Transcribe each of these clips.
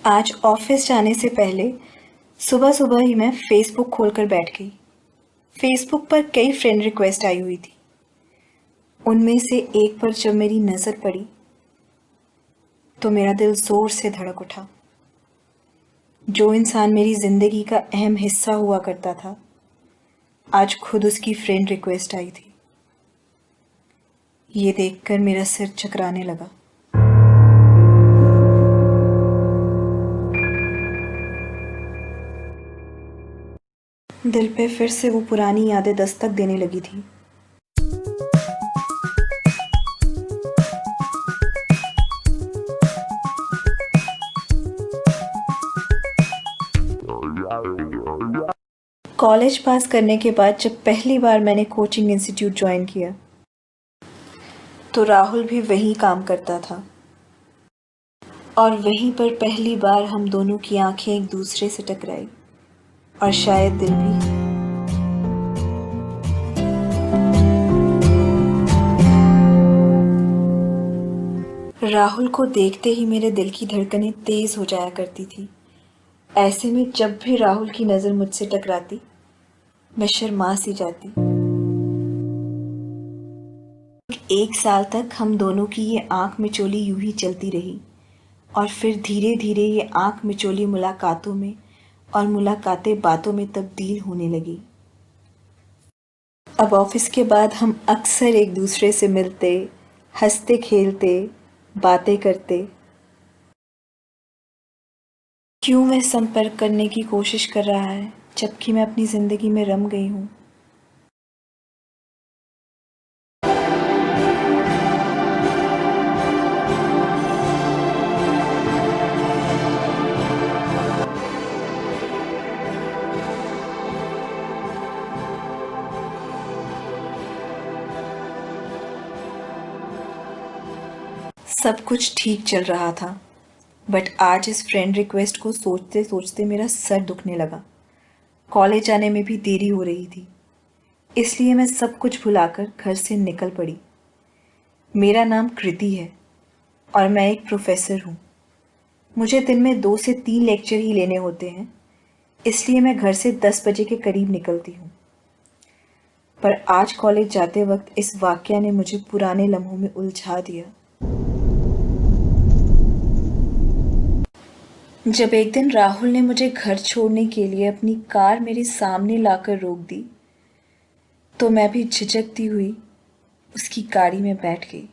आज ऑफिस जाने से पहले सुबह सुबह ही मैं फेसबुक खोलकर बैठ गई। फेसबुक पर कई फ्रेंड रिक्वेस्ट आई हुई थी। उनमें से एक पर जब मेरी नज़र पड़ी तो मेरा दिल जोर से धड़क उठा। जो इंसान मेरी जिंदगी का अहम हिस्सा हुआ करता था, आज खुद उसकी फ्रेंड रिक्वेस्ट आई थी। ये देखकर मेरा सिर चकराने लगा। दिल पे फिर से वो पुरानी यादें दस्तक देने लगी थी। कॉलेज पास करने के बाद जब पहली बार मैंने कोचिंग इंस्टीट्यूट ज्वाइन किया तो राहुल भी वहीं काम करता था और वहीं पर पहली बार हम दोनों की आंखें एक दूसरे से टकराई और शायद दिल भी। राहुल को देखते ही मेरे दिल की धड़कनें तेज हो जाया करती थी। ऐसे में जब भी राहुल की नज़र मुझसे टकराती मैं शर्मा सी जाती। एक साल तक हम दोनों की ये आंख मिचोली यूं ही चलती रही और फिर धीरे धीरे ये आंख मिचोली मुलाकातों में और मुलाकातें बातों में तब्दील होने लगी। अब ऑफिस के बाद हम अक्सर एक दूसरे से मिलते, हंसते खेलते, बातें करते। क्यों वह संपर्क करने की कोशिश कर रहा है जबकि मैं अपनी ज़िंदगी में रम गई हूँ। सब कुछ ठीक चल रहा था, बट आज इस फ्रेंड रिक्वेस्ट को सोचते सोचते मेरा सर दुखने लगा। कॉलेज आने में भी देरी हो रही थी, इसलिए मैं सब कुछ भुलाकर घर से निकल पड़ी। मेरा नाम कृति है और मैं एक प्रोफेसर हूँ। मुझे दिन में 2 से 3 लेक्चर ही लेने होते हैं, इसलिए मैं घर से 10 बजे के करीब निकलती हूँ। पर आज कॉलेज जाते वक्त इस वाकया ने मुझे पुराने लम्हों में उलझा दिया। जब एक दिन राहुल ने मुझे घर छोड़ने के लिए अपनी कार मेरे सामने लाकर रोक दी तो मैं भी झिझकती हुई उसकी गाड़ी में बैठ गई।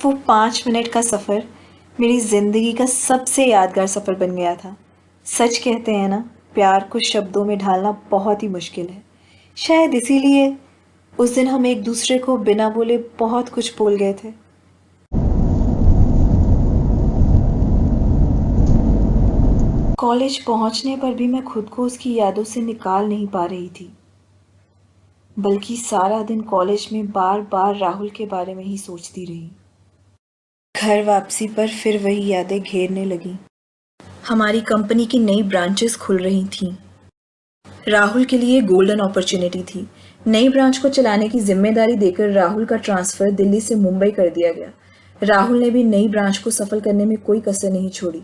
वो 5 मिनट का सफ़र मेरी ज़िंदगी का सबसे यादगार सफ़र बन गया था। सच कहते हैं ना, प्यार को शब्दों में ढालना बहुत ही मुश्किल है। शायद इसीलिए उस दिन हम एक दूसरे को बिना बोले बहुत कुछ बोल गए थे। कॉलेज पहुंचने पर भी मैं खुद को उसकी यादों से निकाल नहीं पा रही थी, बल्कि सारा दिन कॉलेज में बार बार राहुल के बारे में ही सोचती रही। घर वापसी पर फिर वही यादें घेरने लगी। हमारी कंपनी की नई ब्रांचेस खुल रही थीं। राहुल के लिए गोल्डन अपॉर्चुनिटी थी। नई ब्रांच को चलाने की जिम्मेदारी देकर राहुल का ट्रांसफ़र दिल्ली से मुंबई कर दिया गया। राहुल ने भी नई ब्रांच को सफल करने में कोई कसर नहीं छोड़ी,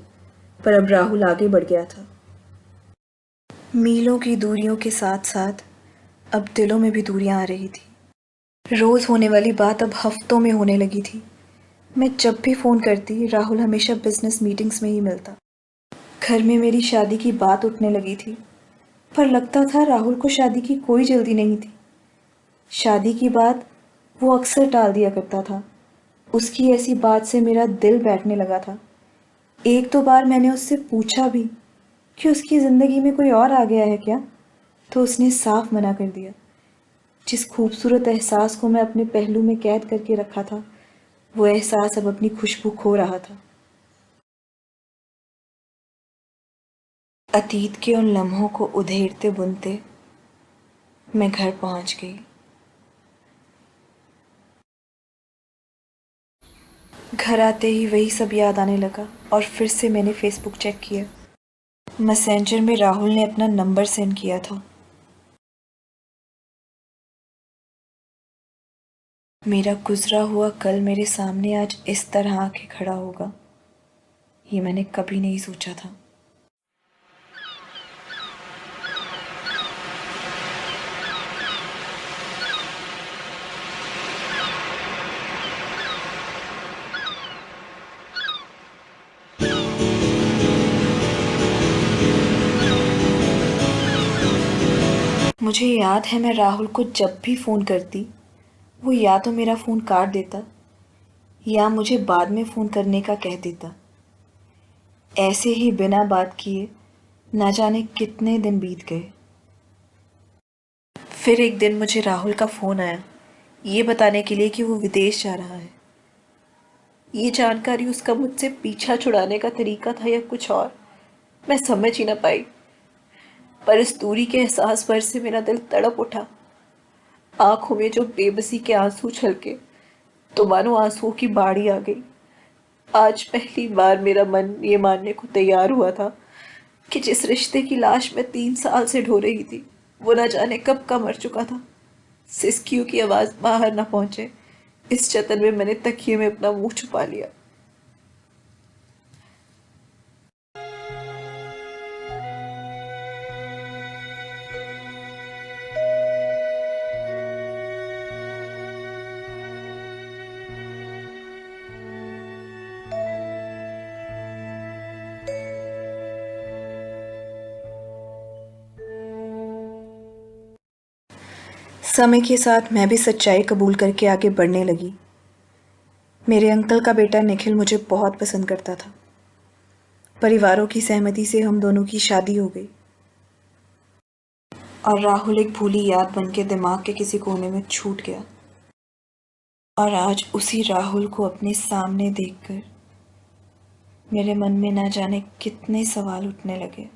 पर अब राहुल आगे बढ़ गया था। मीलों की दूरियों के साथ साथ अब दिलों में भी दूरियां आ रही थी। रोज़ होने वाली बात अब हफ्तों में होने लगी थी। मैं जब भी फ़ोन करती राहुल हमेशा बिजनेस मीटिंग्स में ही मिलता। घर में मेरी शादी की बात उठने लगी थी, पर लगता था राहुल को शादी की कोई जल्दी नहीं थी। शादी की बात वो अक्सर टाल दिया करता था। उसकी ऐसी बात से मेरा दिल बैठने लगा था। एक दो बार मैंने उससे पूछा भी कि उसकी ज़िंदगी में कोई और आ गया है क्या, तो उसने साफ मना कर दिया। जिस खूबसूरत एहसास को मैं अपने पहलू में कैद करके रखा था, वो एहसास अब अपनी खुशबू खो रहा था। अतीत के उन लम्हों को उधेड़ते बुनते मैं घर पहुंच गई। घर आते ही वही सब याद आने लगा और फिर से मैंने फेसबुक चेक किया। मैसेंजर में राहुल ने अपना नंबर सेंड किया था। मेरा गुजरा हुआ कल मेरे सामने आज इस तरह आके खड़ा होगा। ये मैंने कभी नहीं सोचा था। मुझे याद है मैं राहुल को जब भी फ़ोन करती, वो या तो मेरा फ़ोन काट देता या मुझे बाद में फ़ोन करने का कह देता। ऐसे ही बिना बात किए ना जाने कितने दिन बीत गए। फिर एक दिन मुझे राहुल का फ़ोन आया, ये बताने के लिए कि वो विदेश जा रहा है। ये जानकारी उसका मुझसे पीछा छुड़ाने का तरीका था या कुछ और, मैं समझ ही ना पाई। पर इस दूरी के एहसास पर से मेरा दिल तड़प उठा। आंखों में जो बेबसी के आंसू छलके, तो मानो आंसुओं की बाढ़ आ गई। आज पहली बार मेरा मन ये मानने को तैयार हुआ था कि जिस रिश्ते की लाश मैं 3 साल से ढो रही थी, वो न जाने कब का मर चुका था। सिसकियों की आवाज बाहर न पहुंचे, इस जतन में मैंने तकिए में अपना मुंह छुपा लिया। समय के साथ मैं भी सच्चाई कबूल करके आगे बढ़ने लगी। मेरे अंकल का बेटा निखिल मुझे बहुत पसंद करता था। परिवारों की सहमति से हम दोनों की शादी हो गई और राहुल एक भूली याद बन के दिमाग के किसी कोने में छूट गया। और आज उसी राहुल को अपने सामने देखकर मेरे मन में ना जाने कितने सवाल उठने लगे।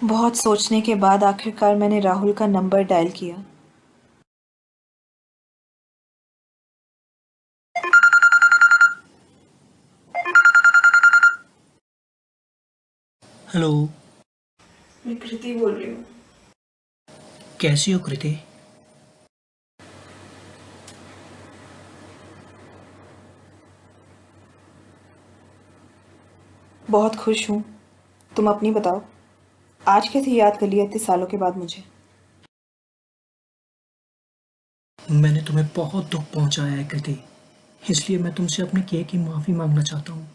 बहुत सोचने के बाद आखिरकार मैंने राहुल का नंबर डायल किया। हेलो। मैं कृति बोल रही हूँ। कैसी हो कृति? बहुत खुश हूँ। तुम अपनी बताओ, आज कैसे याद कर लिया इतने सालों के बाद मुझे? मैंने तुम्हें बहुत दुख पहुंचाया है कृति, इसलिए मैं तुमसे अपने किए की माफ़ी मांगना चाहता हूँ।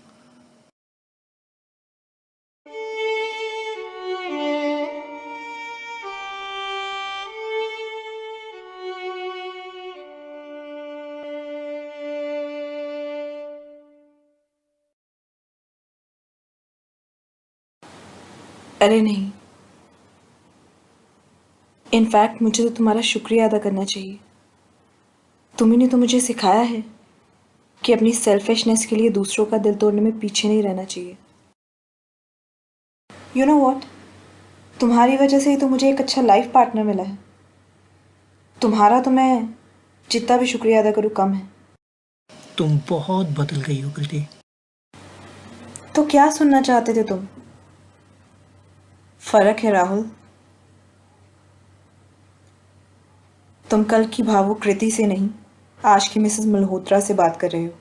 अरे नहीं, इनफैक्ट मुझे तो तुम्हारा शुक्रिया अदा करना चाहिए। तुम्ही ने तो मुझे सिखाया है कि अपनी सेल्फिशनेस के लिए दूसरों का दिल तोड़ने में पीछे नहीं रहना चाहिए। यू नो वॉट, तुम्हारी वजह से ही तो मुझे एक अच्छा लाइफ पार्टनर मिला है। तुम्हारा तो मैं जितना भी शुक्रिया अदा करूँ कम है। तुम बहुत बदल गई हो कृति। तो क्या सुनना चाहते थे तुम? फर्क है राहुल, तुम कल की भावुक कृति से नहीं, आज की मिसेस मल्होत्रा से बात कर रहे हो।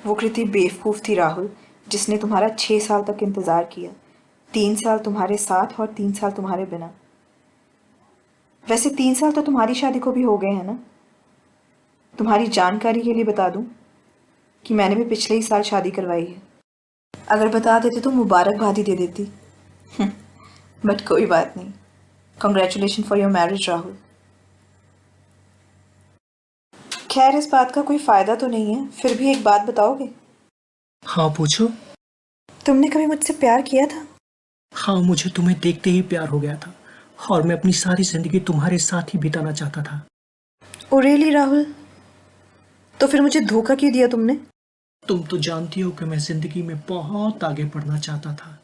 वो कृति बेवकूफ़ थी राहुल, जिसने तुम्हारा 6 साल तक इंतज़ार किया। 3 साल तुम्हारे साथ और 3 साल तुम्हारे बिना। वैसे 3 साल तो तुम्हारी शादी को भी हो गए हैं ना। तुम्हारी जानकारी के लिए बता दूं कि मैंने भी पिछले ही साल शादी करवाई है। अगर बता देते तो मुबारकबाद ही दे देती। बट कोई बात नहीं। Congratulation for your marriage Rahul. खैर, इस बात का कोई फ़ायदा तो नहीं है, फिर भी एक बात बताओगे? हाँ पूछो। तुमने कभी मुझसे प्यार किया था? हाँ, मुझे तुम्हें देखते ही प्यार हो गया था और मैं अपनी सारी जिंदगी तुम्हारे साथ ही बिताना चाहता था। Oh really Rahul? तो फिर मुझे धोखा क्यों दिया तुमने? तुम तो जानती हो कि मैं जिंदगी में बहुत आगे बढ़ना चाहता था।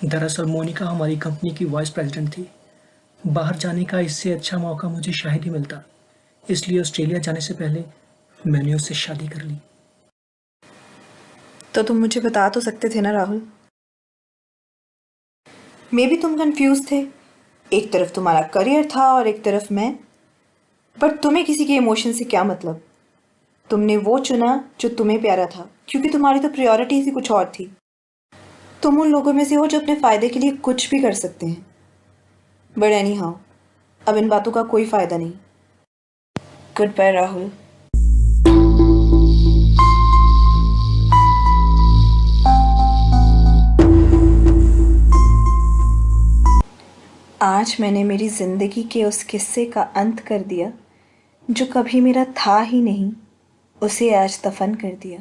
दरअसल मोनिका हमारी कंपनी की वाइस प्रेसिडेंट थी। बाहर जाने का इससे अच्छा मौका मुझे शायद ही मिलता, इसलिए ऑस्ट्रेलिया जाने से पहले मैंने उससे शादी कर ली। तो तुम मुझे बता तो सकते थे ना राहुल। मे बी तुम कंफ्यूज थे। एक तरफ तुम्हारा करियर था और एक तरफ मैं। बट तुम्हें किसी के इमोशन से क्या मतलब? तुमने वो चुना जो तुम्हें प्यारा था, क्योंकि तुम्हारी तो प्रायोरिटी ही कुछ और थी। तुम उन लोगों में से हो जो अपने फ़ायदे के लिए कुछ भी कर सकते हैं। बट एनी हाउ, अब इन बातों का कोई फ़ायदा नहीं। Good bye Rahul. आज मैंने मेरी ज़िंदगी के उस किस्से का अंत कर दिया जो कभी मेरा था ही नहीं, उसे आज दफन कर दिया।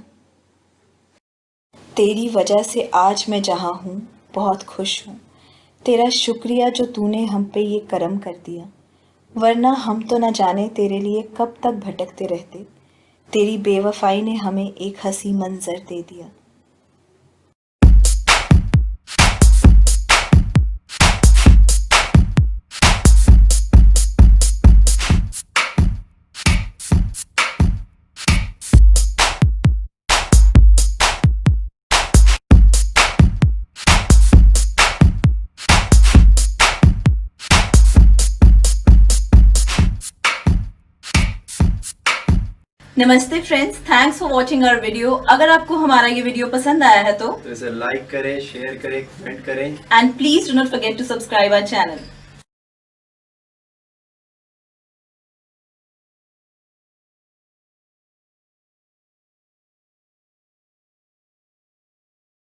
तेरी वजह से आज मैं जहाँ हूँ बहुत खुश हूँ। तेरा शुक्रिया जो तूने हम पे ये करम कर दिया, वरना हम तो न जाने तेरे लिए कब तक भटकते रहते। तेरी बेवफाई ने हमें एक हंसी मंजर दे दिया। नमस्ते friends, thanks for watching our video. अगर आपको हमारा ये वीडियो पसंद आया है तो इसे लाइक करें, शेयर करें, कमेंट करें and please do not forget to subscribe our channel.